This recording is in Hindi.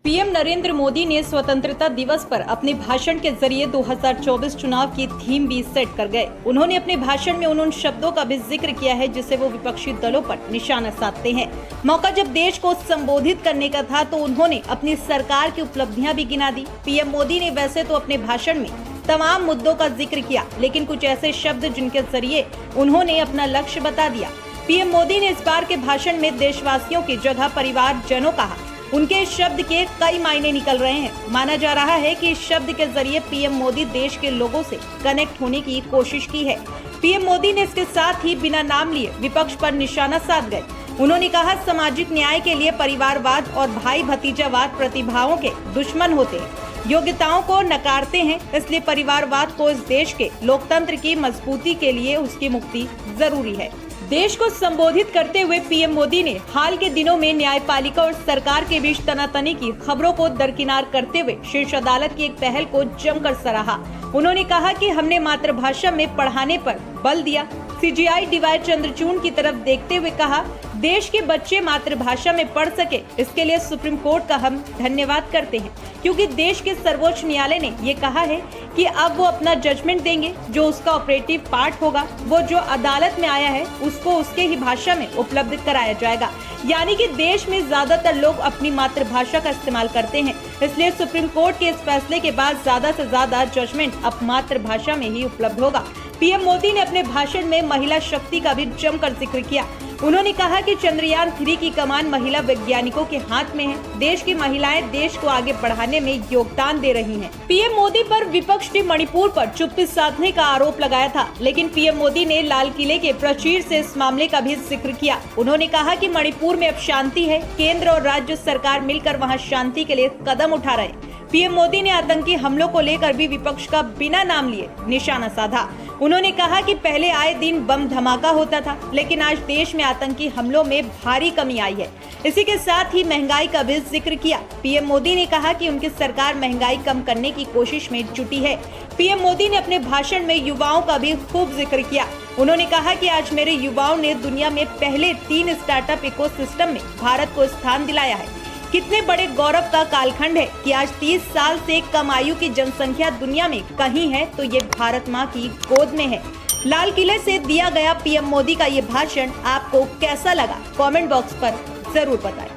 पीएम नरेंद्र मोदी ने स्वतंत्रता दिवस पर अपने भाषण के जरिए 2024 चुनाव की थीम भी सेट कर गए। उन्होंने अपने भाषण में उन शब्दों का भी जिक्र किया है जिसे वो विपक्षी दलों पर निशाना साधते हैं। मौका जब देश को संबोधित करने का था तो उन्होंने अपनी सरकार की उपलब्धियां भी गिना दी। पीएम मोदी ने वैसे तो अपने भाषण में तमाम मुद्दों का जिक्र किया, लेकिन कुछ ऐसे शब्द जिनके जरिए उन्होंने अपना लक्ष्य बता दिया। पीएम मोदी ने इस बार के भाषण में देशवासियों की जगह परिवारजनों कहा। उनके इस शब्द के कई मायने निकल रहे हैं। माना जा रहा है कि इस शब्द के जरिए पीएम मोदी देश के लोगों से कनेक्ट होने की कोशिश की है। पीएम मोदी ने इसके साथ ही बिना नाम लिए विपक्ष पर निशाना साध गए। उन्होंने कहा, सामाजिक न्याय के लिए परिवारवाद और भाई भतीजावाद प्रतिभाओं के दुश्मन होते हैं, योग्यताओं को नकारते हैं, इसलिए परिवारवाद को इस देश के लोकतंत्र की मजबूती के लिए उसकी मुक्ति जरूरी है। देश को संबोधित करते हुए पीएम मोदी ने हाल के दिनों में न्यायपालिका और सरकार के बीच तनातनी की खबरों को दरकिनार करते हुए शीर्ष अदालत की एक पहल को जमकर सराहा। उन्होंने कहा कि हमने मातृभाषा में पढ़ाने पर बल दिया। सीजीआई डीवाई चंद्रचूड़ की तरफ देखते हुए कहा, देश के बच्चे मातृभाषा में पढ़ सके, इसके लिए सुप्रीम कोर्ट का हम धन्यवाद करते हैं, क्योंकि देश के सर्वोच्च न्यायालय ने ये कहा है कि अब वो अपना जजमेंट देंगे। जो उसका ऑपरेटिव पार्ट होगा वो जो अदालत में आया है उसको उसके ही भाषा में उपलब्ध कराया जाएगा। यानी कि देश में ज्यादातर लोग अपनी मातृभाषा का इस्तेमाल करते हैं, इसलिए सुप्रीम कोर्ट के इस फैसले के बाद ज्यादा से ज्यादा जजमेंट अब मातृभाषा में ही उपलब्ध होगा। पीएम मोदी ने अपने भाषण में महिला शक्ति का भी जमकर जिक्र किया। उन्होंने कहा कि चंद्रयान 3 की कमान महिला वैज्ञानिकों के हाथ में है। देश की महिलाएं देश को आगे बढ़ाने में योगदान दे रही हैं। पीएम मोदी पर विपक्ष ने मणिपुर पर चुप्पी साधने का आरोप लगाया था, लेकिन पीएम मोदी ने लाल किले के प्राचीर से इस मामले का भी जिक्र किया। उन्होंने कहा कि मणिपुर में अब शांति है, केंद्र और राज्य सरकार मिलकर वहां शांति के लिए कदम उठा रहे हैं। पीएम मोदी ने आतंकी हमलों को लेकर भी विपक्ष का बिना नाम लिए निशाना साधा। उन्होंने कहा कि पहले आए दिन बम धमाका होता था, लेकिन आज देश में आतंकी हमलों में भारी कमी आई है। इसी के साथ ही महंगाई का भी जिक्र किया। पीएम मोदी ने कहा कि उनकी सरकार महंगाई कम करने की कोशिश में जुटी है। पीएम मोदी ने अपने भाषण में युवाओं का भी खूब जिक्र किया। उन्होंने कहा कि आज मेरे युवाओं ने दुनिया में पहले 3 स्टार्टअप इकोसिस्टम में भारत को स्थान दिलाया है। कितने बड़े गौरव का कालखंड है कि आज 30 साल से कम आयु की जनसंख्या दुनिया में कहीं है तो ये भारत माँ की गोद में है। लाल किले से दिया गया पीएम मोदी का ये भाषण आपको कैसा लगा? कमेंट बॉक्स पर जरूर बताएं।